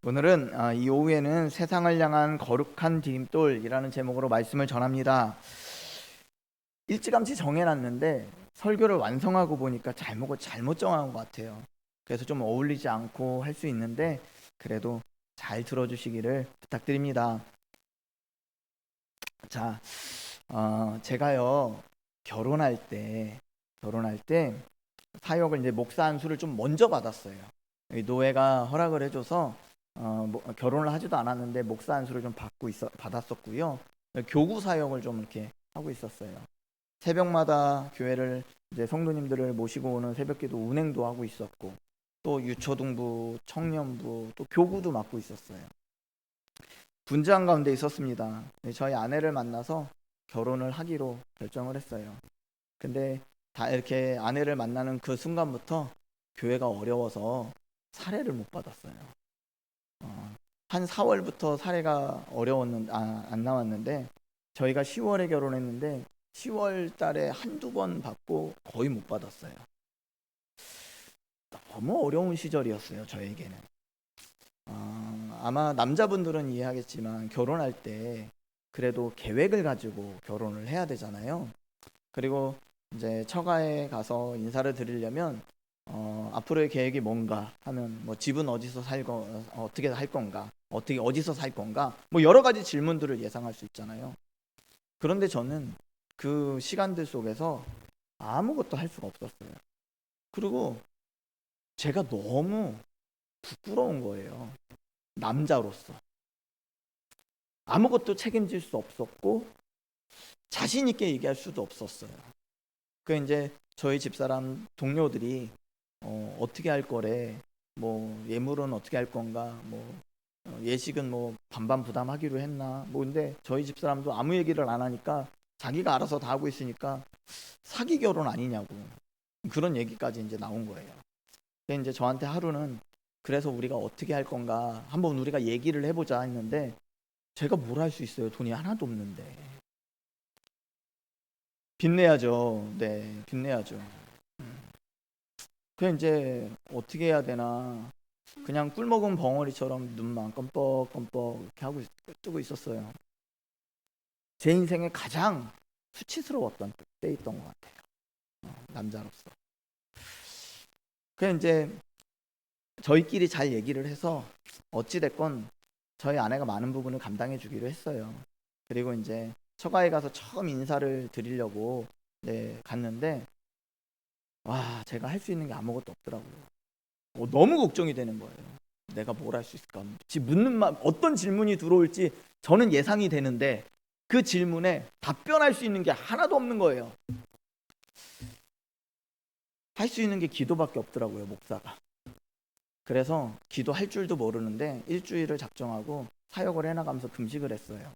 오늘은 이 오후에는 세상을 향한 거룩한 디딤돌이라는 제목으로 말씀을 전합니다. 일찌감치 정해놨는데 설교를 완성하고 보니까 잘못 정한 것 같아요. 그래서 좀 어울리지 않고 할 수 있는데 그래도 잘 들어주시기를 부탁드립니다. 자, 제가요 결혼할 때 사역을 이제 목사 안수를 좀 먼저 받았어요. 노회가 허락을 해줘서 결혼을 하지도 않았는데 목사 안수를 좀 받았었고요. 교구 사역을 좀 이렇게 하고 있었어요. 새벽마다 교회를 이제 성도님들을 모시고 오는 새벽기도 운행도 하고 있었고, 또 유초등부, 청년부, 또 교구도 맡고 있었어요. 분주한 가운데 있었습니다. 저희 아내를 만나서 결혼을 하기로 결정을 했어요. 근데 다 이렇게 아내를 만나는 그 순간부터 교회가 어려워서 사례를 못 받았어요. 한 4월부터 사례가 안 나왔는데 저희가 10월에 결혼했는데 10월 달에 한두 번 받고 거의 못 받았어요. 너무 어려운 시절이었어요, 저에게는. 아마 남자분들은 이해하겠지만 결혼할 때 그래도 계획을 가지고 결혼을 해야 되잖아요. 그리고 이제 처가에 가서 인사를 드리려면 앞으로의 계획이 뭔가 하면 뭐 집은 어떻게 할 건가, 어디서 살 건가, 뭐 여러 가지 질문들을 예상할 수 있잖아요. 그런데 저는 그 시간들 속에서 아무것도 할 수가 없었어요. 그리고 제가 너무 부끄러운 거예요. 남자로서 아무것도 책임질 수 없었고 자신 있게 얘기할 수도 없었어요. 그 이제 저희 집사람 동료들이 어떻게 할 거래, 뭐 예물은 어떻게 할 건가, 뭐 예식은 뭐 반반 부담하기로 했나, 뭐 근데 저희 집사람도 아무 얘기를 안 하니까 자기가 알아서 다 하고 있으니까 사기 결혼 아니냐고 그런 얘기까지 이제 나온 거예요. 근데 이제 저한테 하루는 그래서 우리가 어떻게 할 건가 한번 우리가 얘기를 해보자 했는데 제가 뭘 할 수 있어요? 돈이 하나도 없는데. 빚내야죠. 네, 빚내야죠. 그 이제 어떻게 해야 되나, 그냥 꿀먹은 벙어리처럼 눈만 껌뻑껌뻑 이렇게 뜨고 있었어요. 제 인생에 가장 수치스러웠던 때였던 것 같아요. 남자로서. 그 이제 저희끼리 잘 얘기를 해서 어찌 됐건 저희 아내가 많은 부분을 감당해 주기로 했어요. 그리고 이제 처가에 가서 처음 인사를 드리려고 갔는데 와, 제가 할 수 있는 게 아무것도 없더라고요. 너무 걱정이 되는 거예요. 내가 뭘 할 수 있을까? 어떤 질문이 들어올지 저는 예상이 되는데 그 질문에 답변할 수 있는 게 하나도 없는 거예요. 할 수 있는 게 기도밖에 없더라고요, 목사가. 그래서 기도할 줄도 모르는데 일주일을 작정하고 사역을 해나가면서 금식을 했어요.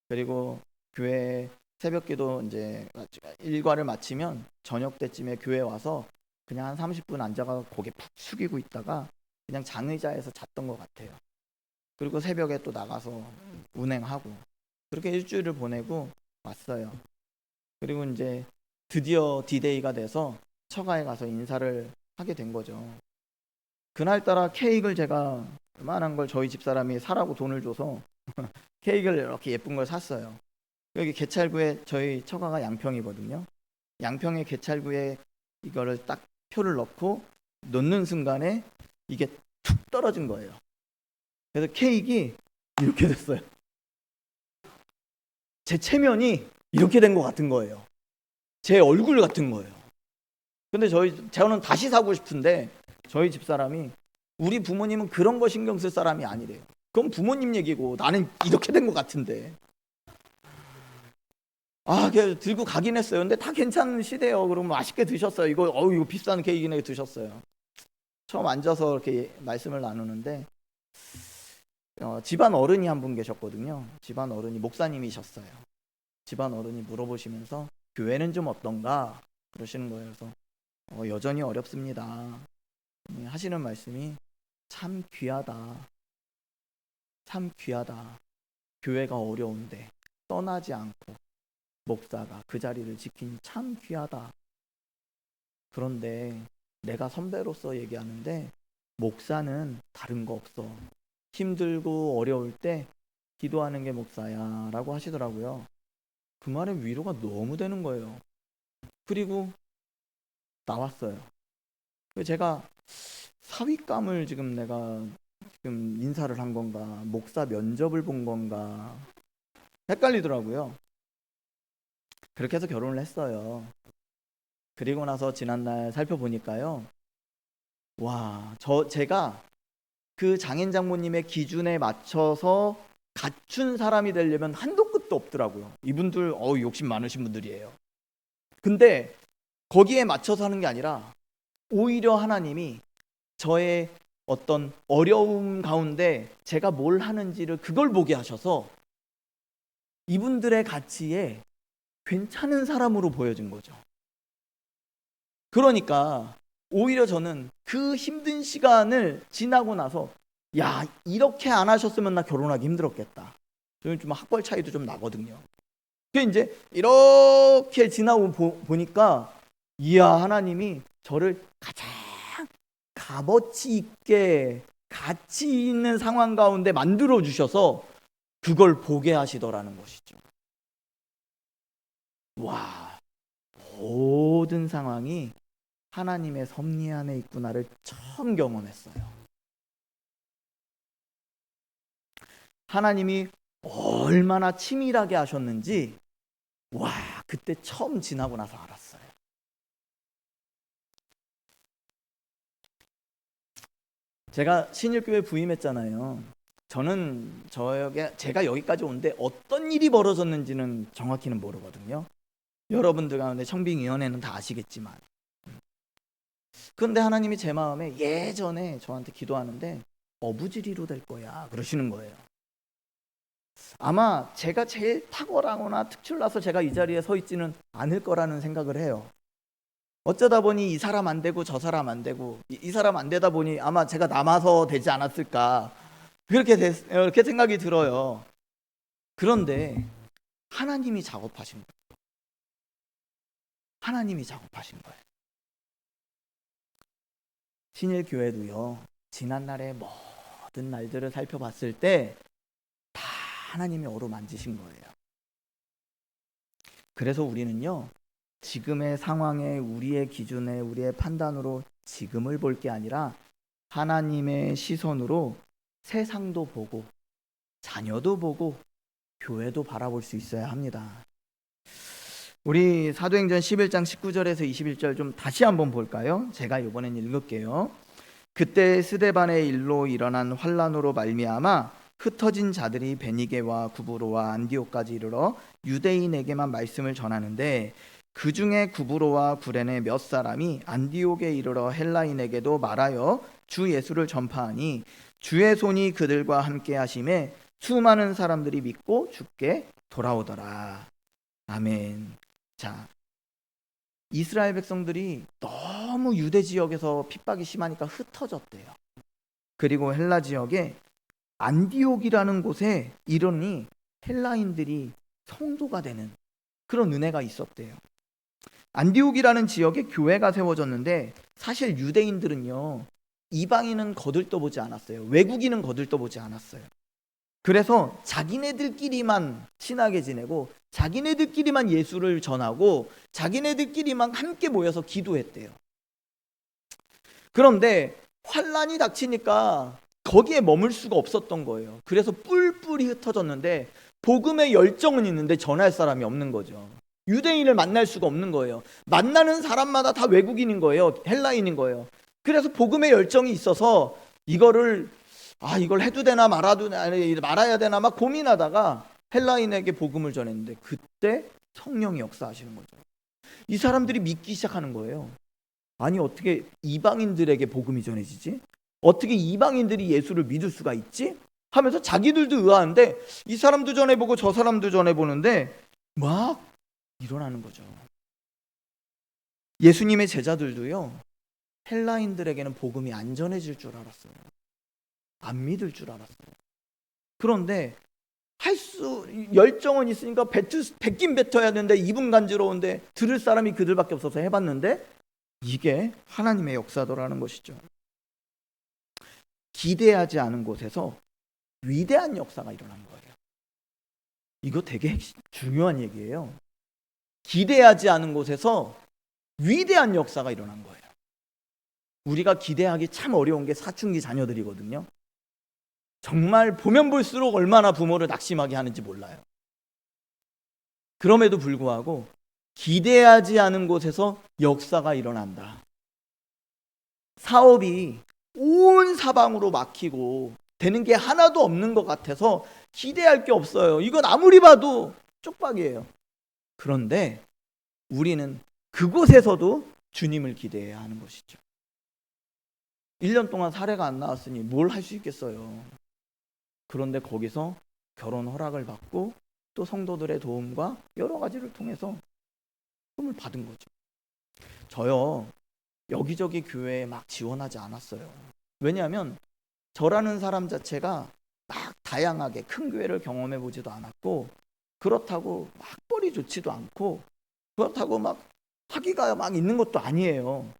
그리고 교회 새벽기도 이제 일과를 마치면 저녁 때쯤에 교회 와서 그냥 한 30분 앉아가 고개 푹 숙이고 있다가 그냥 장의자에서 잤던 것 같아요. 그리고 새벽에 또 나가서 운행하고 그렇게 일주일을 보내고 왔어요. 그리고 이제 드디어 디데이가 돼서 처가에 가서 인사를 하게 된 거죠. 그날따라 케이크를 제가 요만한 걸 저희 집사람이 사라고 돈을 줘서 케이크를 이렇게 예쁜 걸 샀어요. 여기 개찰구에 저희 처가가 양평이거든요. 양평의 개찰구에 이거를 딱 표를 넣고 놓는 순간에 이게 툭 떨어진 거예요. 그래서 케이크가 이렇게 됐어요. 제 체면이 이렇게 된 것 같은 거예요. 제 얼굴 같은 거예요. 근데 저는 다시 사고 싶은데 저희 집사람이 우리 부모님은 그런 거 신경 쓸 사람이 아니래요. 그건 부모님 얘기고 나는 이렇게 된 것 같은데. 그래서 들고 가긴 했어요. 근데 다 괜찮으시대요. 그러면 맛있게 드셨어요. 이거 비싼 케이크네 드셨어요. 처음 앉아서 이렇게 말씀을 나누는데 집안 어른이 한 분 계셨거든요. 집안 어른이 목사님이셨어요. 집안 어른이 물어보시면서 교회는 좀 어떤가 그러시는 거예요. 그래서 여전히 어렵습니다. 하시는 말씀이 참 귀하다. 참 귀하다. 교회가 어려운데 떠나지 않고 목사가 그 자리를 지키니 참 귀하다. 그런데 내가 선배로서 얘기하는데 목사는 다른 거 없어. 힘들고 어려울 때 기도하는 게 목사야 라고 하시더라고요. 그 말에 위로가 너무 되는 거예요. 그리고 나왔어요. 제가 사윗감을 지금 내가 지금 인사를 한 건가, 목사 면접을 본 건가 헷갈리더라고요. 그렇게 해서 결혼을 했어요. 그리고 나서 지난날 살펴보니까요, 제가 그 장인 장모님의 기준에 맞춰서 갖춘 사람이 되려면 한도 끝도 없더라고요. 이분들 욕심 많으신 분들이에요. 근데 거기에 맞춰서 하는 게 아니라 오히려 하나님이 저의 어떤 어려움 가운데 제가 뭘 하는지를 그걸 보게 하셔서 이분들의 가치에 괜찮은 사람으로 보여진 거죠. 그러니까 오히려 저는 그 힘든 시간을 지나고 나서 이렇게 안 하셨으면 나 결혼하기 힘들었겠다. 저는 좀 학벌 차이도 좀 나거든요. 그 이제 이렇게 지나고 보니까 하나님이 저를 가장 값어치 있게 가치 있는 상황 가운데 만들어 주셔서 그걸 보게 하시더라는 것이죠. 모든 상황이 하나님의 섭리 안에 있구나를 처음 경험했어요. 하나님이 얼마나 치밀하게 하셨는지 그때 처음 지나고 나서 알았어요. 제가 신일교회 부임했잖아요. 저는 제가 여기까지 오는데 어떤 일이 벌어졌는지는 정확히는 모르거든요. 여러분들 가운데 청빙위원회는 다 아시겠지만, 그런데 하나님이 제 마음에 예전에 저한테 기도하는데 어부지리로 될 거야 그러시는 거예요. 아마 제가 제일 탁월하거나 특출나서 제가 이 자리에 서 있지는 않을 거라는 생각을 해요. 어쩌다 보니 이 사람 안 되고 저 사람 안 되고 이 사람 안 되다 보니 아마 제가 남아서 되지 않았을까 그렇게 생각이 들어요. 그런데 하나님이 작업하신 거예요. 하나님이 작업하신 거예요. 신일교회도요, 지난날의 모든 날들을 살펴봤을 때 다 하나님이 어루만지신 거예요. 그래서 우리는요, 지금의 상황에 우리의 기준에 우리의 판단으로 지금을 볼 게 아니라 하나님의 시선으로 세상도 보고 자녀도 보고 교회도 바라볼 수 있어야 합니다. 우리 사도행전 11장 19절에서 21절 좀 다시 한번 볼까요? 제가 이번엔 읽을게요. 그때 스데반의 일로 일어난 환란으로 말미암아 흩어진 자들이 베니게와 구브로와 안디옥까지 이르러 유대인에게만 말씀을 전하는데 그 중에 구브로와 구레네 몇 사람이 안디옥에 이르러 헬라인에게도 말하여 주 예수를 전파하니 주의 손이 그들과 함께 하심에 수많은 사람들이 믿고 주께 돌아오더라. 아멘. 자, 이스라엘 백성들이 너무 유대 지역에서 핍박이 심하니까 흩어졌대요. 그리고 헬라 지역에 안디옥이라는 곳에 이르니 헬라인들이 성도가 되는 그런 은혜가 있었대요. 안디옥이라는 지역에 교회가 세워졌는데 사실 유대인들은요, 이방인은 거들떠보지 않았어요. 외국인은 거들떠보지 않았어요. 그래서 자기네들끼리만 친하게 지내고 자기네들끼리만 예수를 전하고 자기네들끼리만 함께 모여서 기도했대요. 그런데 환란이 닥치니까 거기에 머물 수가 없었던 거예요. 그래서 뿔뿔이 흩어졌는데 복음의 열정은 있는데 전할 사람이 없는 거죠. 유대인을 만날 수가 없는 거예요. 만나는 사람마다 다 외국인인 거예요. 헬라인인 거예요. 그래서 복음의 열정이 있어서 이걸 해도 되나 말아야 되나 막 고민하다가 헬라인에게 복음을 전했는데 그때 성령이 역사하시는 거죠. 이 사람들이 믿기 시작하는 거예요. 아니 어떻게 이방인들에게 복음이 전해지지? 어떻게 이방인들이 예수를 믿을 수가 있지? 하면서 자기들도 의아한데 이 사람도 전해보고 저 사람도 전해보는데 막 일어나는 거죠. 예수님의 제자들도요, 헬라인들에게는 복음이 안 전해질 줄 알았어요. 안 믿을 줄 알았어요. 그런데 열정은 있으니까 뱉긴 뱉어야 되는데 입은 간지러운데 들을 사람이 그들밖에 없어서 해봤는데 이게 하나님의 역사더라는 것이죠. 기대하지 않은 곳에서 위대한 역사가 일어난 거예요. 이거 되게 중요한 얘기예요. 기대하지 않은 곳에서 위대한 역사가 일어난 거예요. 우리가 기대하기 참 어려운 게 사춘기 자녀들이거든요. 정말 보면 볼수록 얼마나 부모를 낙심하게 하는지 몰라요. 그럼에도 불구하고 기대하지 않은 곳에서 역사가 일어난다. 사업이 온 사방으로 막히고 되는 게 하나도 없는 것 같아서 기대할 게 없어요. 이건 아무리 봐도 쪽박이에요. 그런데 우리는 그곳에서도 주님을 기대해야 하는 것이죠. 1년 동안 사례가 안 나왔으니 뭘 할 수 있겠어요. 그런데 거기서 결혼 허락을 받고 또 성도들의 도움과 여러 가지를 통해서 도움을 받은 거죠. 저요, 여기저기 교회에 막 지원하지 않았어요. 왜냐하면 저라는 사람 자체가 막 다양하게 큰 교회를 경험해 보지도 않았고, 그렇다고 막 뻘이 좋지도 않고, 그렇다고 막 학위가 막 있는 것도 아니에요.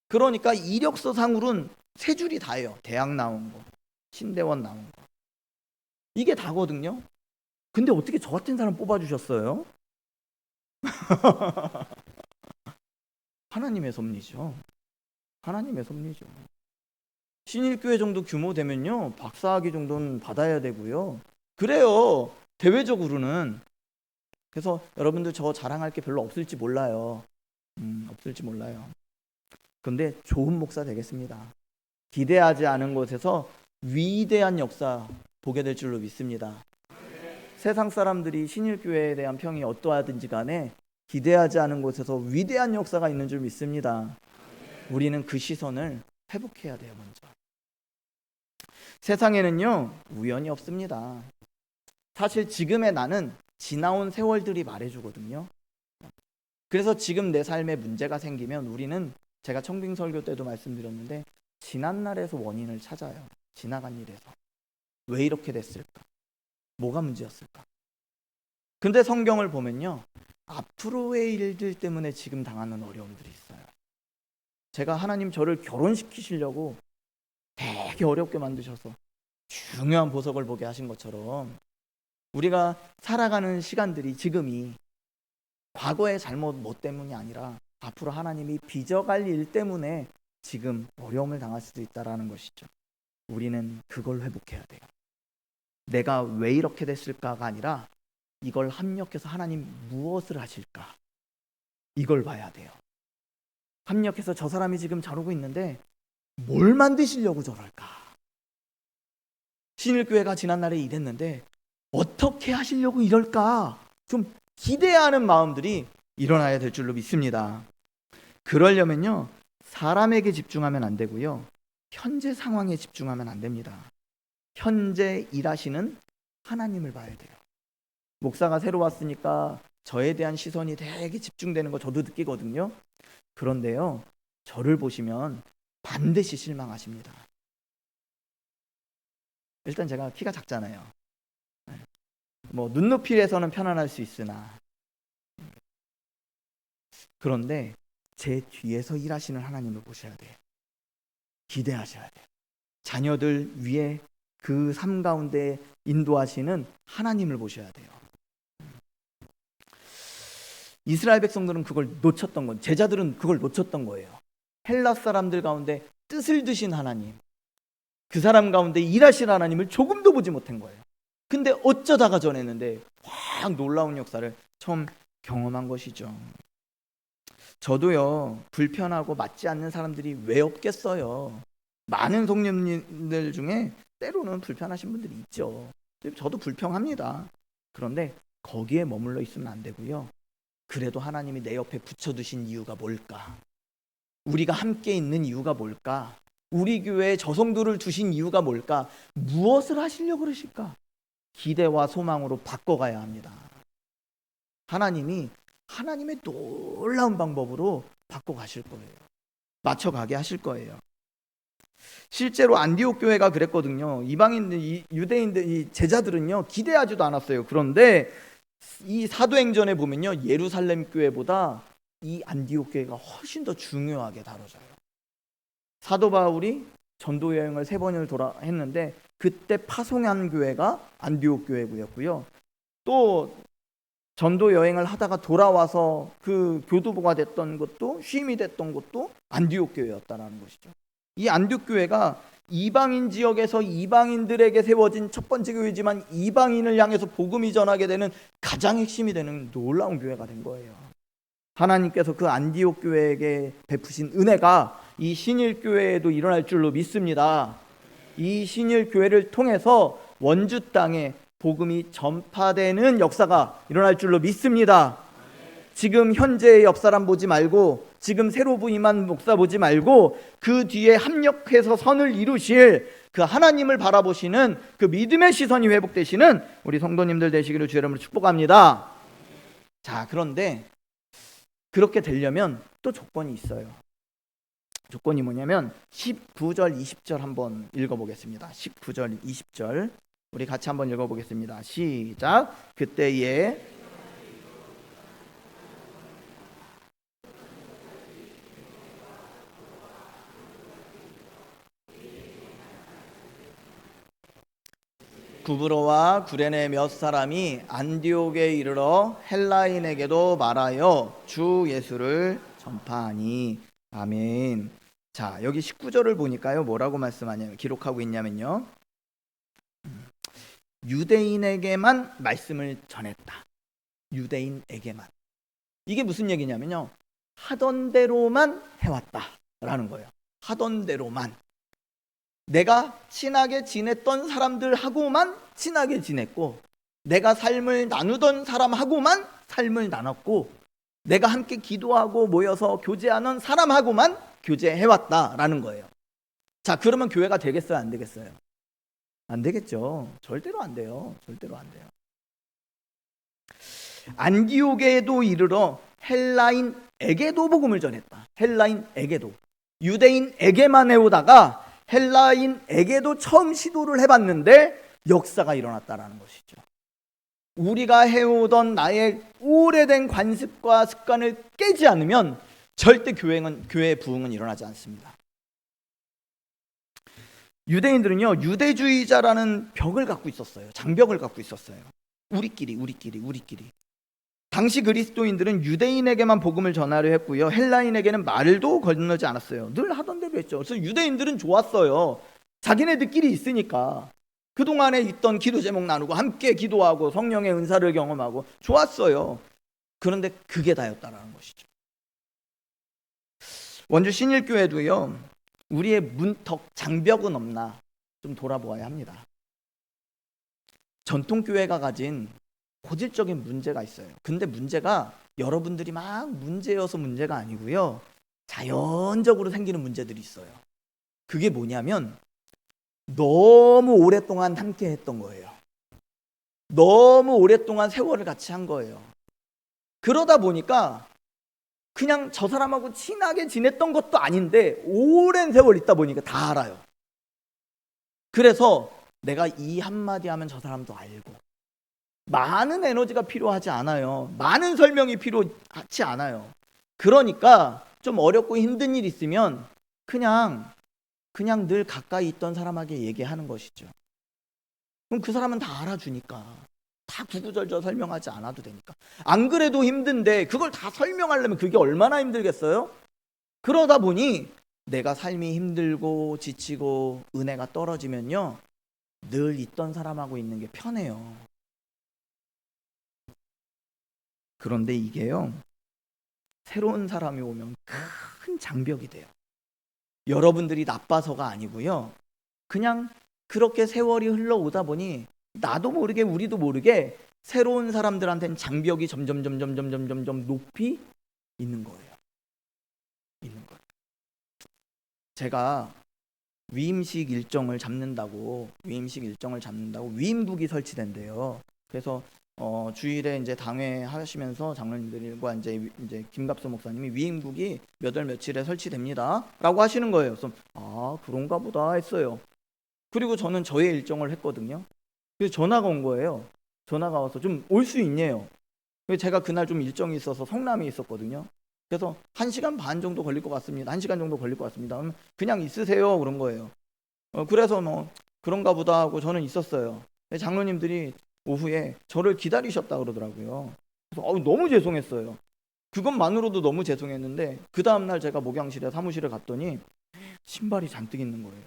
그러니까 이력서 상으로는 세 줄이 다예요. 대학 나온 거, 신대원 나온 거, 이게 다거든요. 근데 어떻게 저 같은 사람 뽑아주셨어요? 하나님의 섭리죠. 하나님의 섭리죠. 신일교회 정도 규모 되면요, 박사학위 정도는 받아야 되고요. 그래요, 대외적으로는. 그래서 여러분들 저 자랑할 게 별로 없을지 몰라요. 없을지 몰라요. 근데 좋은 목사 되겠습니다. 기대하지 않은 곳에서 위대한 역사 보게 될 줄로 믿습니다. 세상 사람들이 신일교회에 대한 평이 어떠하든지 간에 기대하지 않은 곳에서 위대한 역사가 있는 줄 믿습니다. 우리는 그 시선을 회복해야 돼요. 먼저. 세상에는요, 우연이 없습니다. 사실 지금의 나는 지나온 세월들이 말해주거든요. 그래서 지금 내 삶에 문제가 생기면 우리는, 제가 청빙설교 때도 말씀드렸는데, 지난 날에서 원인을 찾아요. 지나간 일에서. 왜 이렇게 됐을까? 뭐가 문제였을까? 근데 성경을 보면요, 앞으로의 일들 때문에 지금 당하는 어려움들이 있어요. 제가 하나님 저를 결혼시키시려고 되게 어렵게 만드셔서 중요한 보석을 보게 하신 것처럼, 우리가 살아가는 시간들이, 지금이 과거의 잘못 뭐 때문이 아니라 앞으로 하나님이 빚어갈 일 때문에 지금 어려움을 당할 수도 있다라는 것이죠. 우리는 그걸 회복해야 돼요. 내가 왜 이렇게 됐을까가 아니라 이걸 합력해서 하나님 무엇을 하실까, 이걸 봐야 돼요. 합력해서 저 사람이 지금 저러고 있는데 뭘 만드시려고 저럴까? 신일교회가 지난날에 이랬는데 어떻게 하시려고 이럴까? 좀 기대하는 마음들이 일어나야 될 줄로 믿습니다. 그러려면요, 사람에게 집중하면 안 되고요, 현재 상황에 집중하면 안 됩니다. 현재 일하시는 하나님을 봐야 돼요. 목사가 새로 왔으니까 저에 대한 시선이 되게 집중되는 거 저도 느끼거든요. 그런데요, 저를 보시면 반드시 실망하십니다. 일단 제가 키가 작잖아요. 뭐 눈높이에서는 편안할 수 있으나, 그런데 제 뒤에서 일하시는 하나님을 보셔야 돼요. 기대하셔야 돼요. 자녀들 위에 그 삶 가운데 인도하시는 하나님을 보셔야 돼요. 이스라엘 백성들은 그걸 놓쳤던 건, 제자들은 그걸 놓쳤던 거예요. 헬라 사람들 가운데 뜻을 드신 하나님, 그 사람 가운데 일하실 하나님을 조금도 보지 못한 거예요. 근데 어쩌다가 전했는데 확 놀라운 역사를 처음 경험한 것이죠. 저도요, 불편하고 맞지 않는 사람들이 왜 없겠어요. 많은 성령님들 중에 때로는 불편하신 분들이 있죠. 저도 불평합니다. 그런데 거기에 머물러 있으면 안 되고요, 그래도 하나님이 내 옆에 붙여두신 이유가 뭘까? 우리가 함께 있는 이유가 뭘까? 우리 교회에 저 성도를 두신 이유가 뭘까? 무엇을 하시려고 그러실까? 기대와 소망으로 바꿔가야 합니다. 하나님이 하나님의 놀라운 방법으로 바꿔가실 거예요. 맞춰가게 하실 거예요. 실제로 안디옥 교회가 그랬거든요. 이방인들, 유대인들, 이 제자들은요, 기대하지도 않았어요. 그런데 이 사도행전에 보면요, 예루살렘 교회보다 이 안디옥 교회가 훨씬 더 중요하게 다뤄져요. 사도 바울이 전도 여행을 3번을 했는데 그때 파송한 교회가 안디옥 교회였고요. 또 전도 여행을 하다가 돌아와서 그 교두보가 됐던 것도, 쉼이 됐던 것도 안디옥 교회였다라는 것이죠. 이 안디옥 교회가 이방인 지역에서 이방인들에게 세워진 첫 번째 교회지만 이방인을 향해서 복음이 전하게 되는 가장 핵심이 되는 놀라운 교회가 된 거예요. 하나님께서 그 안디옥 교회에게 베푸신 은혜가 이 신일 교회에도 일어날 줄로 믿습니다. 이 신일 교회를 통해서 원주 땅에 복음이 전파되는 역사가 일어날 줄로 믿습니다. 지금 현재의 옆사람 보지 말고, 지금 새로 부임한 목사 보지 말고, 그 뒤에 합력해서 선을 이루실 그 하나님을 바라보시는 그 믿음의 시선이 회복되시는 우리 성도님들 되시기를 주 이름으로 축복합니다. 자, 그런데 그렇게 되려면 또 조건이 있어요. 조건이 뭐냐면 19절 20절 한번 읽어보겠습니다. 19절 20절 우리 같이 한번 읽어보겠습니다. 시작. 그때에 구브로와 구레네 몇 사람이 안디옥에 이르러 헬라인에게도 말하여 주 예수를 전파하니. 아멘. 자, 여기 19절을 보니까요, 뭐라고 말씀하냐면, 기록하고 있냐면요, 유대인에게만 말씀을 전했다. 유대인에게만. 이게 무슨 얘기냐면요, 하던 대로만 해왔다라는 거예요. 하던 대로만. 내가 친하게 지냈던 사람들하고만 친하게 지냈고, 내가 삶을 나누던 사람하고만 삶을 나눴고, 내가 함께 기도하고 모여서 교제하는 사람하고만 교제해왔다라는 거예요. 자, 그러면 교회가 되겠어요, 안 되겠어요? 안 되겠죠. 절대로 안 돼요. 절대로 안 돼요. 안디옥에도 이르러 헬라인에게도 복음을 전했다. 헬라인에게도. 유대인에게만 해오다가 헬라인에게도 처음 시도를 해봤는데 역사가 일어났다라는 것이죠. 우리가 해오던 나의 오래된 관습과 습관을 깨지 않으면 절대 교회의 부흥은 일어나지 않습니다. 유대인들은요, 유대주의자라는 벽을 갖고 있었어요. 장벽을 갖고 있었어요. 우리끼리. 당시 그리스도인들은 유대인에게만 복음을 전하려 했고요, 헬라인에게는 말도 건너지 않았어요. 늘 하던 대로 했죠. 그래서 유대인들은 좋았어요. 자기네들끼리 있으니까 그동안에 있던 기도 제목 나누고 함께 기도하고 성령의 은사를 경험하고 좋았어요. 그런데 그게 다였다라는 것이죠. 원주 신일교회도요, 우리의 문턱, 장벽은 없나 좀 돌아보아야 합니다. 전통교회가 가진 고질적인 문제가 있어요. 근데 문제가 여러분들이 막 문제여서 문제가 아니고요, 자연적으로 생기는 문제들이 있어요. 그게 뭐냐면 너무 오랫동안 함께 했던 거예요. 너무 오랫동안 세월을 같이 한 거예요. 그러다 보니까 그냥 저 사람하고 친하게 지냈던 것도 아닌데 오랜 세월 있다 보니까 다 알아요. 그래서 내가 이 한마디 하면 저 사람도 알고, 많은 에너지가 필요하지 않아요. 많은 설명이 필요하지 않아요. 그러니까 좀 어렵고 힘든 일 있으면 그냥 늘 가까이 있던 사람에게 얘기하는 것이죠. 그럼 그 사람은 다 알아주니까, 다 구구절절 설명하지 않아도 되니까. 안 그래도 힘든데 그걸 다 설명하려면 그게 얼마나 힘들겠어요? 그러다 보니 내가 삶이 힘들고 지치고 은혜가 떨어지면요, 늘 있던 사람하고 있는 게 편해요. 그런데 이게요, 새로운 사람이 오면 큰 장벽이 돼요. 여러분들이 나빠서가 아니고요, 그냥 그렇게 세월이 흘러오다 보니 나도 모르게 우리도 모르게 새로운 사람들한테는 장벽이 점점 높이 있는 거예요. 제가 위임식 일정을 잡는다고 위임북이 설치된대요. 그래서 주일에 이제 당회 하시면서 장로님들과 이제 김갑수 목사님이 위임북이 몇 월 며칠에 설치됩니다라고 하시는 거예요. 그래서 그런가 보다 했어요. 그리고 저는 저의 일정을 했거든요. 그래서 전화가 온 거예요. 전화가 와서 좀 올 수 있냐요. 제가 그날 좀 일정이 있어서 성남에 있었거든요. 그래서 1시간 반 정도 걸릴 것 같습니다. 1시간 정도 걸릴 것 같습니다. 그냥 있으세요. 그런 거예요. 그래서 뭐 그런가 보다 하고 저는 있었어요. 장로님들이 오후에 저를 기다리셨다 그러더라고요. 그래서 너무 죄송했어요. 그것만으로도 너무 죄송했는데 그 다음날 제가 목양실에 사무실에 갔더니 신발이 잔뜩 있는 거예요.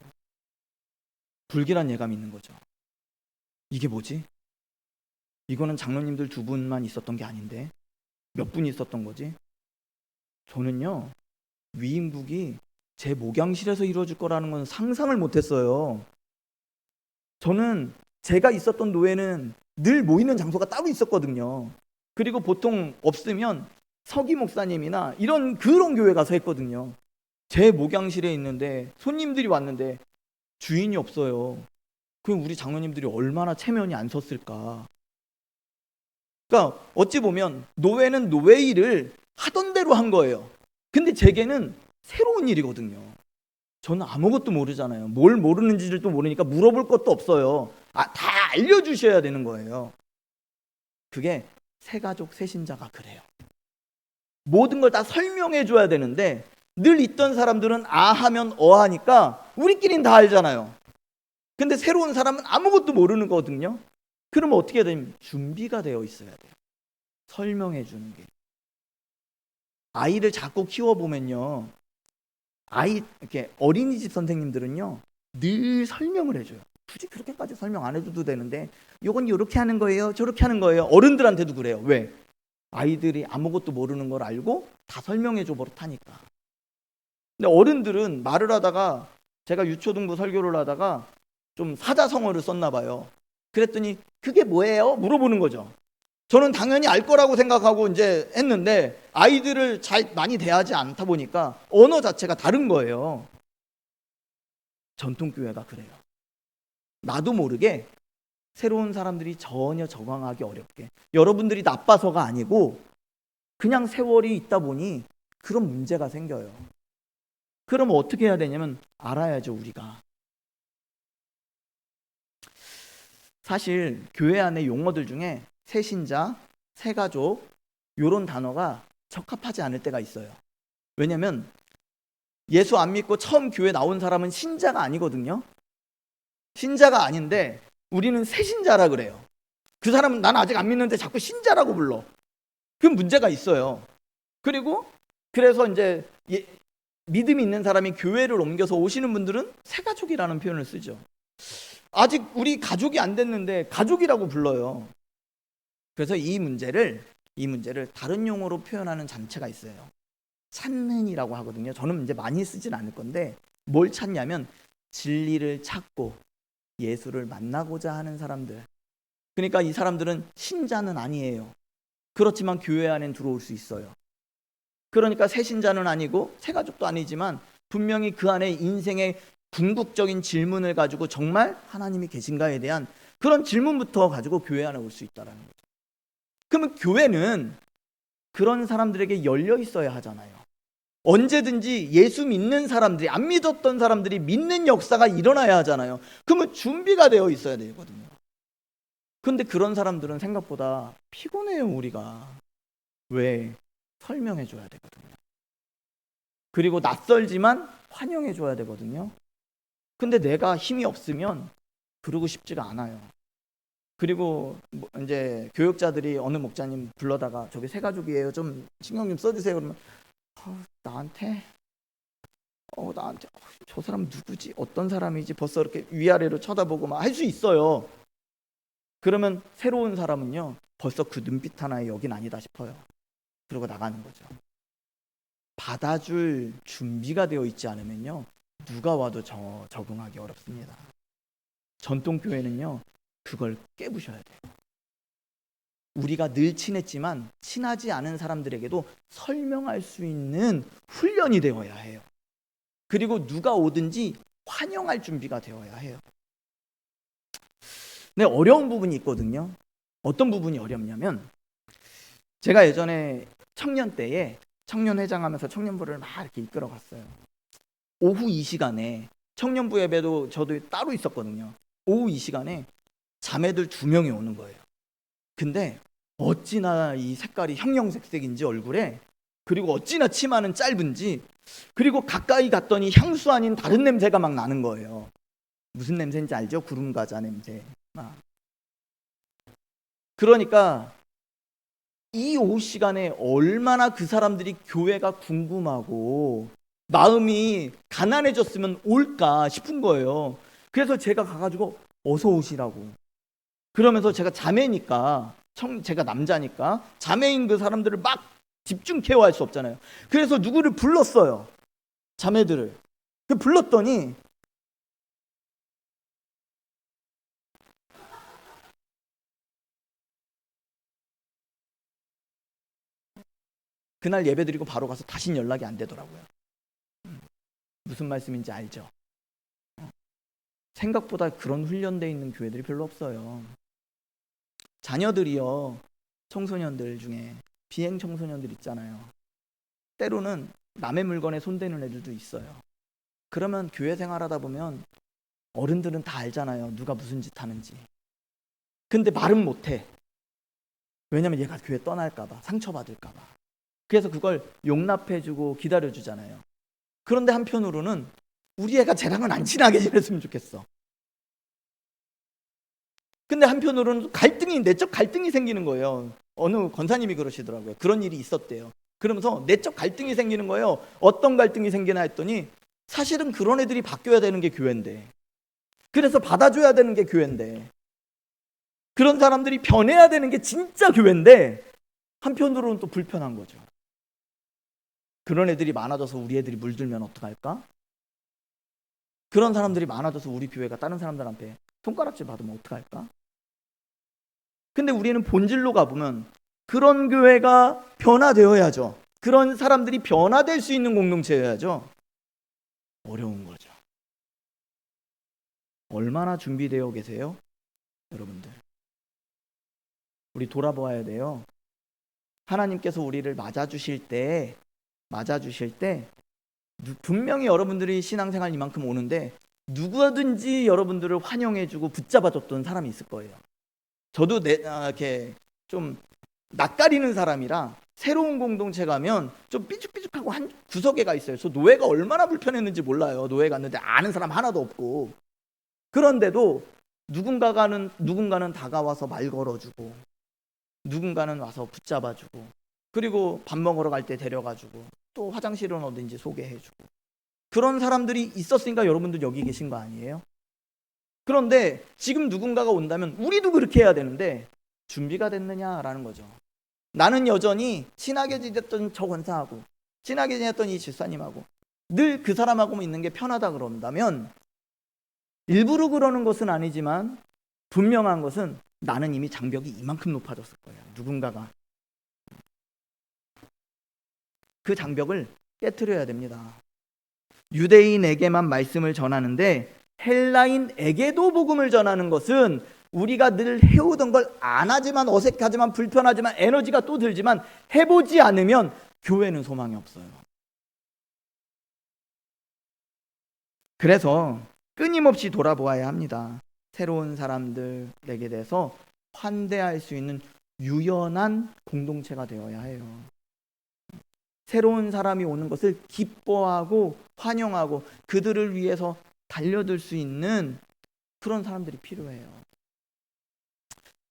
불길한 예감이 있는 거죠. 이게 뭐지? 이거는 장로님들 2분만 있었던 게 아닌데 몇 분이 있었던 거지? 저는요, 위임국이 제 목양실에서 이루어질 거라는 건 상상을 못했어요. 저는 제가 있었던 노회는 늘 모이는 장소가 따로 있었거든요. 그리고 보통 없으면 서기 목사님이나 그런 교회 가서 했거든요. 제 목양실에 있는데 손님들이 왔는데 주인이 없어요. 그럼 우리 장로님들이 얼마나 체면이 안 섰을까. 그러니까 어찌 보면 노회는 노회 일을 하던 대로 한 거예요. 근데 제게는 새로운 일이거든요. 저는 아무것도 모르잖아요. 뭘 모르는지를 또 모르니까 물어볼 것도 없어요. 다 알려주셔야 되는 거예요. 그게 새가족 새신자가 그래요. 모든 걸 다 설명해 줘야 되는데 늘 있던 사람들은 하면 하니까 우리끼리는 다 알잖아요. 근데 새로운 사람은 아무것도 모르는 거거든요. 그러면 어떻게 해야 되냐면 준비가 되어 있어야 돼요. 설명해 주는 게. 아이를 자꾸 키워보면요, 이렇게 어린이집 선생님들은요 늘 설명을 해줘요. 굳이 그렇게까지 설명 안 해줘도 되는데 요건 이렇게 하는 거예요, 저렇게 하는 거예요. 어른들한테도 그래요. 왜? 아이들이 아무것도 모르는 걸 알고 다 설명해줘 버릇하니까. 근데 어른들은 말을 하다가, 제가 유초등부 설교를 하다가 좀 사자성어를 썼나 봐요. 그랬더니 그게 뭐예요? 물어보는 거죠. 저는 당연히 알 거라고 생각하고 이제 했는데 아이들을 잘 많이 대하지 않다 보니까 언어 자체가 다른 거예요. 전통교회가 그래요. 나도 모르게 새로운 사람들이 전혀 적응하기 어렵게, 여러분들이 나빠서가 아니고 그냥 세월이 있다 보니 그런 문제가 생겨요. 그럼 어떻게 해야 되냐면 알아야죠, 우리가. 사실 교회 안에 용어들 중에 새신자, 새가족 이런 단어가 적합하지 않을 때가 있어요. 왜냐면 예수 안 믿고 처음 교회 나온 사람은 신자가 아니거든요. 신자가 아닌데 우리는 새신자라 그래요. 그 사람은 난 아직 안 믿는데 자꾸 신자라고 불러. 그럼 문제가 있어요. 그래서 이제 믿음이 있는 사람이 교회를 옮겨서 오시는 분들은 새가족이라는 표현을 쓰죠. 아직 우리 가족이 안 됐는데 가족이라고 불러요. 그래서 이 문제를 다른 용어로 표현하는 단체가 있어요. 찾는이라고 하거든요. 저는 이제 많이 쓰진 않을 건데 뭘 찾냐면 진리를 찾고 예수를 만나고자 하는 사람들. 그러니까 이 사람들은 신자는 아니에요. 그렇지만 교회 안엔 들어올 수 있어요. 그러니까 새신자는 아니고 새가족도 아니지만 분명히 그 안에 인생의 궁극적인 질문을 가지고 정말 하나님이 계신가에 대한 그런 질문부터 가지고 교회 안에 올 수 있다는 거죠. 그러면 교회는 그런 사람들에게 열려 있어야 하잖아요. 언제든지 예수 믿는 사람들이, 안 믿었던 사람들이 믿는 역사가 일어나야 하잖아요. 그러면 준비가 되어 있어야 되거든요. 근데 그런 사람들은 생각보다 피곤해요, 우리가. 왜? 설명해 줘야 되거든요. 그리고 낯설지만 환영해 줘야 되거든요. 근데 내가 힘이 없으면 그러고 싶지가 않아요. 그리고 이제 교육자들이 어느 목사님 불러다가 저기 새가족이에요, 좀 신경 좀 써주세요. 그러면 나한테 저 사람 누구지? 어떤 사람이지? 벌써 이렇게 위아래로 쳐다보고 막 할 수 있어요. 그러면 새로운 사람은요 벌써 그 눈빛 하나에 여긴 아니다 싶어요. 그러고 나가는 거죠. 받아줄 준비가 되어 있지 않으면요 누가 와도 적응하기 어렵습니다. 전통교회는요 그걸 깨부셔야 돼요. 우리가 늘 친했지만 친하지 않은 사람들에게도 설명할 수 있는 훈련이 되어야 해요. 그리고 누가 오든지 환영할 준비가 되어야 해요. 근데 어려운 부분이 있거든요. 어떤 부분이 어렵냐면, 제가 예전에 청년 때에 청년회장하면서 청년부를 막 이렇게 이끌어갔어요. 오후 이 시간에 청년부 예배도 저도 따로 있었거든요. 오후 이 시간에 자매들 2명이 오는 거예요. 근데 어찌나 이 색깔이 형형색색인지 얼굴에, 그리고 어찌나 치마는 짧은지, 그리고 가까이 갔더니 향수 아닌 다른 냄새가 막 나는 거예요. 무슨 냄새인지 알죠? 구름 과자 냄새. 그러니까 이 오후 시간에 얼마나 그 사람들이 교회가 궁금하고 마음이 가난해졌으면 올까 싶은 거예요. 그래서 제가 가가지고 어서 오시라고. 그러면서 제가 자매니까, 제가 남자니까 자매인 그 사람들을 막 집중 케어할 수 없잖아요. 그래서 누구를 불렀어요. 자매들을. 불렀더니 그날 예배드리고 바로 가서 다신 연락이 안 되더라고요. 무슨 말씀인지 알죠? 생각보다 그런 훈련되어 있는 교회들이 별로 없어요. 자녀들이요, 청소년들 중에 비행 청소년들 있잖아요. 때로는 남의 물건에 손대는 애들도 있어요. 그러면 교회 생활하다 보면 어른들은 다 알잖아요. 누가 무슨 짓 하는지. 근데 말은 못해. 왜냐면 얘가 교회 떠날까봐, 상처받을까봐. 그래서 그걸 용납해주고 기다려주잖아요. 그런데 한편으로는 우리 애가 쟤랑은 안 친하게 지냈으면 좋겠어. 근데 한편으로는 내적 갈등이 생기는 거예요. 어느 권사님이 그러시더라고요. 그런 일이 있었대요. 그러면서 내적 갈등이 생기는 거예요. 어떤 갈등이 생기나 했더니 사실은 그런 애들이 바뀌어야 되는 게 교회인데, 그래서 받아줘야 되는 게 교회인데, 그런 사람들이 변해야 되는 게 진짜 교회인데 한편으로는 또 불편한 거죠. 그런 애들이 많아져서 우리 애들이 물들면 어떡할까? 그런 사람들이 많아져서 우리 교회가 다른 사람들한테 손가락질 받으면 어떡할까? 근데 우리는 본질로 가보면 그런 교회가 변화되어야죠. 그런 사람들이 변화될 수 있는 공동체여야죠. 어려운 거죠. 얼마나 준비되어 계세요? 여러분들. 우리 돌아보아야 돼요. 하나님께서 우리를 맞아주실 때 분명히 여러분들이 신앙생활 이만큼 오는데 누구든지 여러분들을 환영해주고 붙잡아줬던 사람이 있을 거예요. 저도 이렇게 좀 낯가리는 사람이라 새로운 공동체 가면 좀 삐죽삐죽하고 한 구석에가 있어요. 그래서 노예가 얼마나 불편했는지 몰라요. 노예 갔는데 아는 사람 하나도 없고. 그런데도 누군가는 다가와서 말 걸어주고, 누군가는 와서 붙잡아주고, 그리고 밥 먹으러 갈 때 데려가주고, 또 화장실은 어딘지 소개해주고. 그런 사람들이 있었으니까 여러분들 여기 계신 거 아니에요? 그런데 지금 누군가가 온다면 우리도 그렇게 해야 되는데 준비가 됐느냐라는 거죠. 나는 여전히 친하게 지냈던 저 권사하고 친하게 지냈던 이 집사님하고 늘 그 사람하고만 있는 게 편하다 그런다면, 일부러 그러는 것은 아니지만 분명한 것은 나는 이미 장벽이 이만큼 높아졌을 거예요. 누군가가 그 장벽을 깨트려야 됩니다. 유대인에게만 말씀을 전하는데 헬라인에게도 복음을 전하는 것은 우리가 늘 해오던 걸 안 하지만, 어색하지만, 불편하지만, 에너지가 또 들지만 해보지 않으면 교회는 소망이 없어요. 그래서 끊임없이 돌아보아야 합니다. 새로운 사람들에게 대해서 환대할 수 있는 유연한 공동체가 되어야 해요. 새로운 사람이 오는 것을 기뻐하고 환영하고 그들을 위해서 달려들 수 있는 그런 사람들이 필요해요.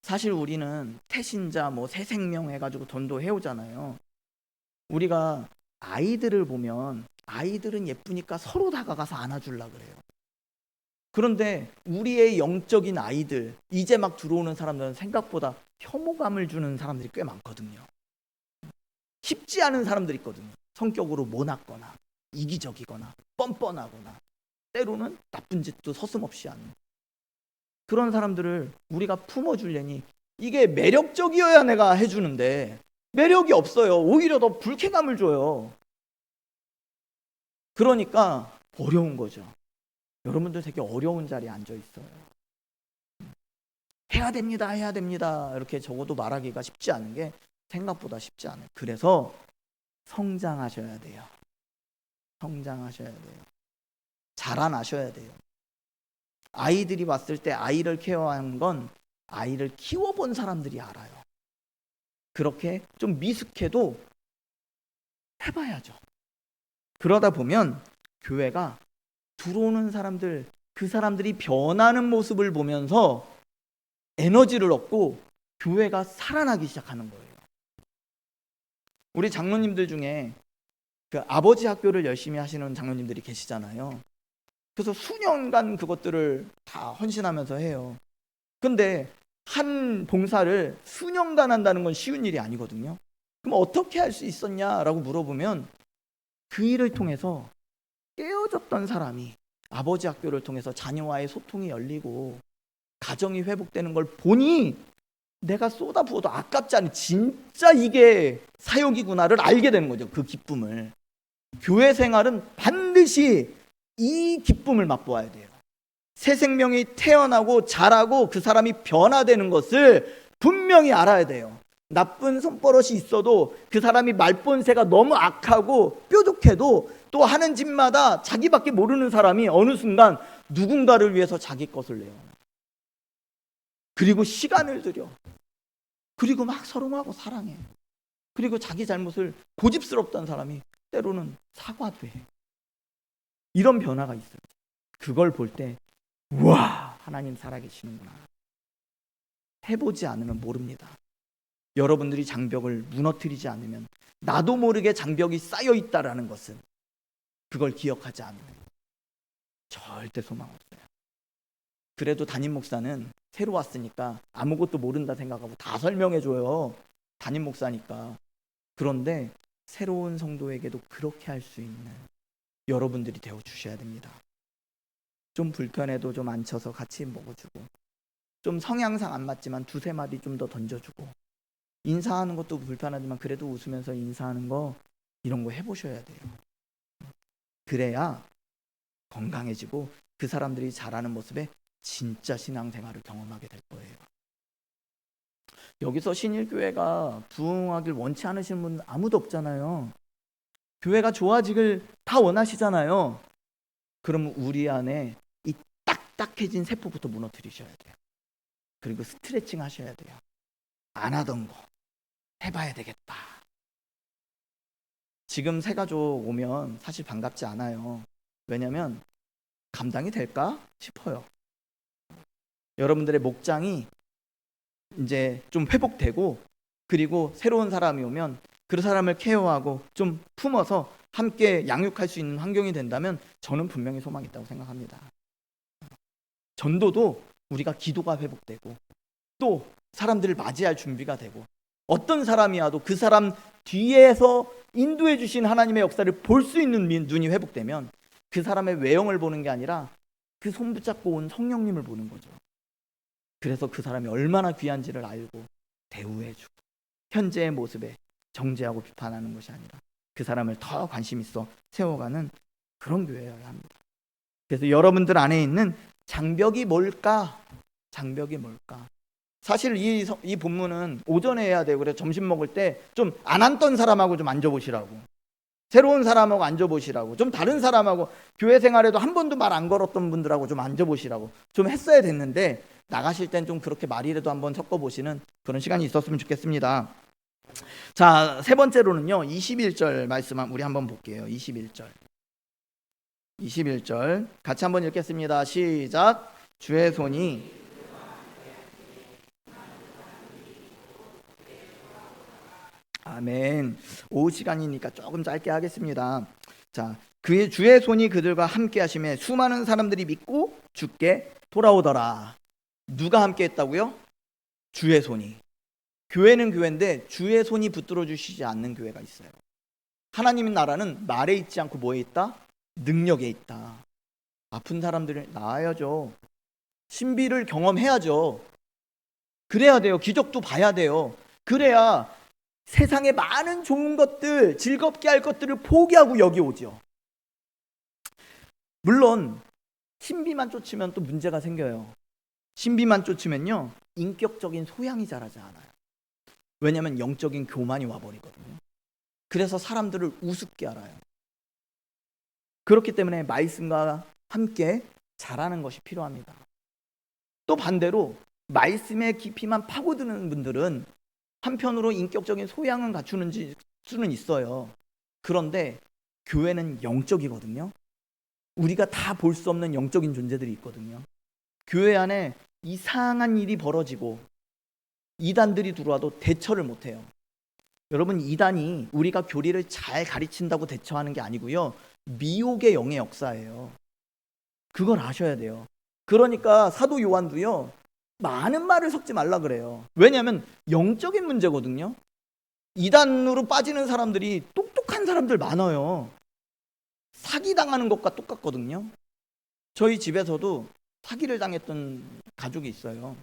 사실 우리는 태신자, 새 생명 해가지고 전도해 오잖아요. 우리가 아이들을 보면 아이들은 예쁘니까 서로 다가가서 안아주려고 그래요. 그런데 우리의 영적인 아이들, 이제 막 들어오는 사람들은 생각보다 혐오감을 주는 사람들이 꽤 많거든요. 쉽지 않은 사람들이 있거든요. 성격으로 모났거나 이기적이거나 뻔뻔하거나 때로는 나쁜 짓도 서슴없이 하는 그런 사람들을 우리가 품어주려니 이게 매력적이어야 내가 해주는데 매력이 없어요. 오히려 더 불쾌감을 줘요. 그러니까 어려운 거죠. 여러분들 되게 어려운 자리에 앉아 있어요. 해야 됩니다 이렇게 적어도 말하기가 쉽지 않은 게 생각보다 쉽지 않아요. 그래서 성장하셔야 돼요. 자라나셔야 돼요. 아이들이 왔을 때 아이를 케어하는 건 아이를 키워본 사람들이 알아요. 그렇게 좀 미숙해도 해봐야죠. 그러다 보면 교회가 들어오는 사람들 그 사람들이 변하는 모습을 보면서 에너지를 얻고 교회가 살아나기 시작하는 거예요. 우리 장로님들 중에 그 아버지 학교를 열심히 하시는 장로님들이 계시잖아요. 그래서 수년간 그것들을 다 헌신하면서 해요. 근데 한 봉사를 수년간 한다는 건 쉬운 일이 아니거든요. 그럼 어떻게 할 수 있었냐라고 물어보면 그 일을 통해서 깨어졌던 사람이 아버지 학교를 통해서 자녀와의 소통이 열리고 가정이 회복되는 걸 보니 내가 쏟아부어도 아깝지 않은 진짜 이게 사역이구나를 알게 되는 거죠. 그 기쁨을. 교회 생활은 반드시 이 기쁨을 맛보아야 돼요. 새 생명이 태어나고 자라고 그 사람이 변화되는 것을 분명히 알아야 돼요. 나쁜 손버릇이 있어도 그 사람이 말본새가 너무 악하고 뾰족해도 또 하는 짓마다 자기밖에 모르는 사람이 어느 순간 누군가를 위해서 자기 것을 내요. 그리고 시간을 들여. 그리고 막 서로하고 사랑해. 그리고 자기 잘못을 고집스럽던 사람이 때로는 사과도 해. 이런 변화가 있어요. 그걸 볼 때 우와, 하나님 살아계시는구나. 해보지 않으면 모릅니다. 여러분들이 장벽을 무너뜨리지 않으면, 나도 모르게 장벽이 쌓여 있다라는 것은 그걸 기억하지 않으면 절대 소망 없어요. 그래도 담임 목사는 새로 왔으니까 아무것도 모른다 생각하고 다 설명해줘요. 담임 목사니까. 그런데 새로운 성도에게도 그렇게 할 수 있는 여러분들이 되어주셔야 됩니다. 좀 불편해도 좀 앉혀서 같이 먹어주고, 좀 성향상 안 맞지만 두세 마디 좀 더 던져주고, 인사하는 것도 불편하지만 그래도 웃으면서 인사하는 거, 이런 거 해보셔야 돼요. 그래야 건강해지고 그 사람들이 잘하는 모습에 진짜 신앙생활을 경험하게 될 거예요. 여기서 신일교회가 부흥하길 원치 않으시는 분 아무도 없잖아요. 교회가 좋아지길 다 원하시잖아요. 그러면 우리 안에 이 딱딱해진 세포부터 무너뜨리셔야 돼요. 그리고 스트레칭 하셔야 돼요. 안 하던 거 해봐야 되겠다. 지금 새 가족 오면 사실 반갑지 않아요. 왜냐면 감당이 될까 싶어요. 여러분들의 목장이 이제 좀 회복되고, 그리고 새로운 사람이 오면 그 사람을 케어하고 좀 품어서 함께 양육할 수 있는 환경이 된다면 저는 분명히 소망이 있다고 생각합니다. 전도도 우리가 기도가 회복되고 또 사람들을 맞이할 준비가 되고, 어떤 사람이 와도 그 사람 뒤에서 인도해 주신 하나님의 역사를 볼 수 있는 눈이 회복되면 그 사람의 외형을 보는 게 아니라 그 손 붙잡고 온 성령님을 보는 거죠. 그래서 그 사람이 얼마나 귀한지를 알고 대우해주고, 현재의 모습에 정죄하고 비판하는 것이 아니라 그 사람을 더 관심 있어 세워가는 그런 교회여야 합니다. 그래서 여러분들 안에 있는 장벽이 뭘까? 장벽이 뭘까? 사실 이 본문은 오전에 해야 되고, 그래서 점심 먹을 때 좀 안 앉던 사람하고 좀 앉아보시라고, 새로운 사람하고 앉아보시라고, 좀 다른 사람하고 교회 생활에도 한 번도 말 안 걸었던 분들하고 좀 앉아보시라고 좀 했어야 됐는데, 나가실 땐 좀 그렇게 말이라도 한번 섞어보시는 그런 시간이 있었으면 좋겠습니다. 자, 세 번째로는요, 21절 말씀 우리 한번 볼게요. 21절 같이 한번 읽겠습니다. 시작. 주의 손이 아멘. 오후 시간이니까 조금 짧게 하겠습니다. 자, 그의 주의 손이 그들과 함께 하심에 수많은 사람들이 믿고 주께 돌아오더라. 누가 함께 했다고요? 주의 손이. 교회는 교회인데 주의 손이 붙들어 주시지 않는 교회가 있어요. 하나님의 나라는 말에 있지 않고 뭐에 있다? 능력에 있다. 아픈 사람들을 나아야죠. 신비를 경험해야죠. 그래야 돼요. 기적도 봐야 돼요. 그래야 세상의 많은 좋은 것들, 즐겁게 할 것들을 포기하고 여기 오죠. 물론 신비만 쫓으면 또 문제가 생겨요. 신비만 쫓으면요, 인격적인 소양이 자라지 않아요. 왜냐하면 영적인 교만이 와버리거든요. 그래서 사람들을 우습게 알아요. 그렇기 때문에 말씀과 함께 자라는 것이 필요합니다. 또 반대로 말씀의 깊이만 파고드는 분들은 한편으로 인격적인 소양은 갖추는 수는 있어요. 그런데 교회는 영적이거든요. 우리가 다 볼 수 없는 영적인 존재들이 있거든요. 교회 안에 이상한 일이 벌어지고 이단들이 들어와도 대처를 못해요. 여러분, 이단이 우리가 교리를 잘 가르친다고 대처하는 게 아니고요, 미혹의 영의 역사예요. 그걸 아셔야 돼요. 그러니까 사도 요한도요, 많은 말을 섞지 말라 그래요. 왜냐하면 영적인 문제거든요. 이단으로 빠지는 사람들이 똑똑한 사람들 많아요. 사기당하는 것과 똑같거든요. 저희 집에서도 사기를 당했던 가족이 있어요.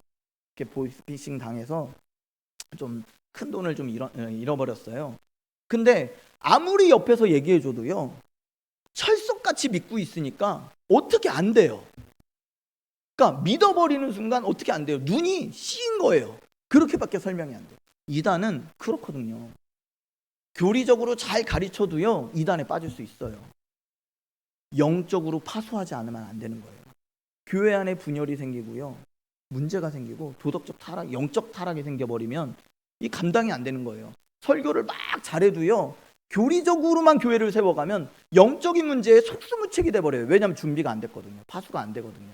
이렇게 보이스피싱 당해서 좀 큰 돈을 좀 잃어버렸어요. 근데 아무리 옆에서 얘기해줘도요, 철석같이 믿고 있으니까 어떻게 안 돼요. 그러니까 믿어버리는 순간 어떻게 안 돼요. 눈이 씌인 거예요. 그렇게밖에 설명이 안 돼요. 이단은 그렇거든요. 교리적으로 잘 가르쳐도요, 이단에 빠질 수 있어요. 영적으로 파수하지 않으면 안 되는 거예요. 교회 안에 분열이 생기고요, 문제가 생기고 도덕적 타락, 영적 타락이 생겨버리면 이 감당이 안 되는 거예요. 설교를 막 잘해도요, 교리적으로만 교회를 세워가면 영적인 문제에 속수무책이 돼버려요. 왜냐하면 준비가 안 됐거든요. 파수가 안 되거든요.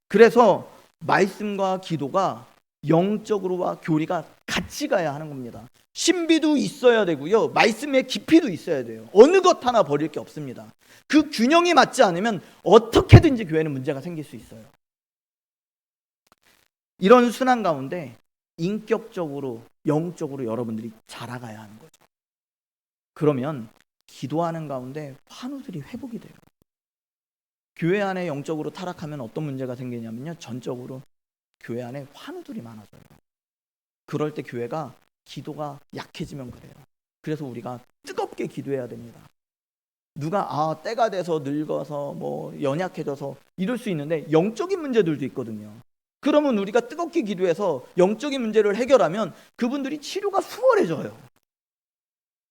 그래서 말씀과 기도가 영적으로와 교리가 같이 가야 하는 겁니다. 신비도 있어야 되고요, 말씀의 깊이도 있어야 돼요. 어느 것 하나 버릴 게 없습니다. 그 균형이 맞지 않으면 어떻게든지 교회는 문제가 생길 수 있어요. 이런 순환 가운데 인격적으로, 영적으로 여러분들이 자라가야 하는 거죠. 그러면 기도하는 가운데 환우들이 회복이 돼요. 교회 안에 영적으로 타락하면 어떤 문제가 생기냐면요, 전적으로 교회 안에 환우들이 많아져요. 그럴 때 교회가 기도가 약해지면 그래요. 그래서 우리가 뜨겁게 기도해야 됩니다. 누가 때가 돼서 늙어서 연약해져서 이럴 수 있는데 영적인 문제들도 있거든요. 그러면 우리가 뜨겁게 기도해서 영적인 문제를 해결하면 그분들이 치료가 수월해져요.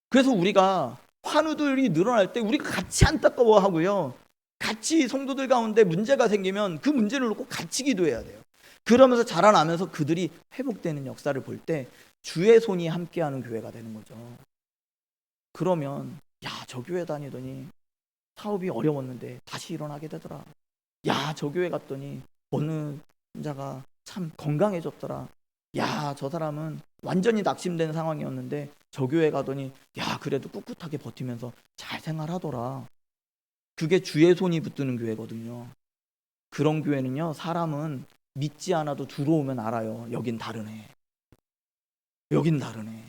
그래서 우리가 환우들이 늘어날 때 우리가 같이 안타까워하고요, 같이 성도들 가운데 문제가 생기면 그 문제를 놓고 같이 기도해야 돼요. 그러면서 자라나면서 그들이 회복되는 역사를 볼 때 주의 손이 함께하는 교회가 되는 거죠. 그러면 저 교회 다니더니 사업이 어려웠는데 다시 일어나게 되더라. 저 교회 갔더니 어느 자가 참 건강해졌더라. 저 사람은 완전히 낙심된 상황이었는데 저 교회 가더니 그래도 꿋꿋하게 버티면서 잘 생활하더라. 그게 주의 손이 붙드는 교회거든요. 그런 교회는요, 사람은 믿지 않아도 들어오면 알아요. 여긴 다르네. 여긴 다르네.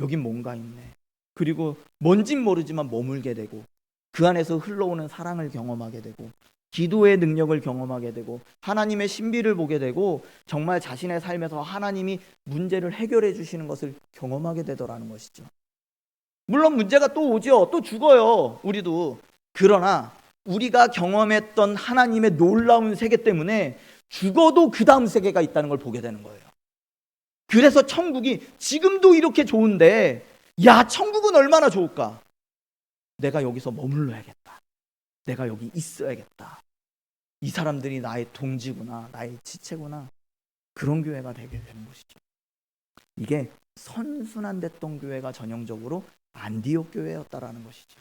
여긴 뭔가 있네. 그리고 뭔진 모르지만 머물게 되고 그 안에서 흘러오는 사랑을 경험하게 되고 기도의 능력을 경험하게 되고 하나님의 신비를 보게 되고 정말 자신의 삶에서 하나님이 문제를 해결해 주시는 것을 경험하게 되더라는 것이죠. 물론 문제가 또 오죠. 또 죽어요. 우리도. 그러나 우리가 경험했던 하나님의 놀라운 세계 때문에 죽어도 그 다음 세계가 있다는 걸 보게 되는 거예요. 그래서 천국이 지금도 이렇게 좋은데 천국은 얼마나 좋을까? 내가 여기서 머물러야겠다. 내가 여기 있어야겠다. 이 사람들이 나의 동지구나, 나의 지체구나. 그런 교회가 되게 되는 것이죠. 이게 선순환됐던 교회가 전형적으로 안디옥 교회였다라는 것이죠.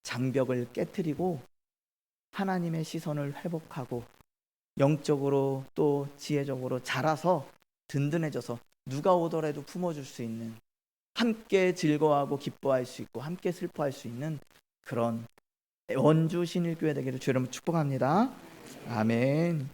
장벽을 깨트리고 하나님의 시선을 회복하고 영적으로 또 지혜적으로 자라서 든든해져서 누가 오더라도 품어줄 수 있는, 함께 즐거워하고 기뻐할 수 있고 함께 슬퍼할 수 있는 그런 원주 신일교회 되기를 주여 이름으로 축복합니다. 아멘.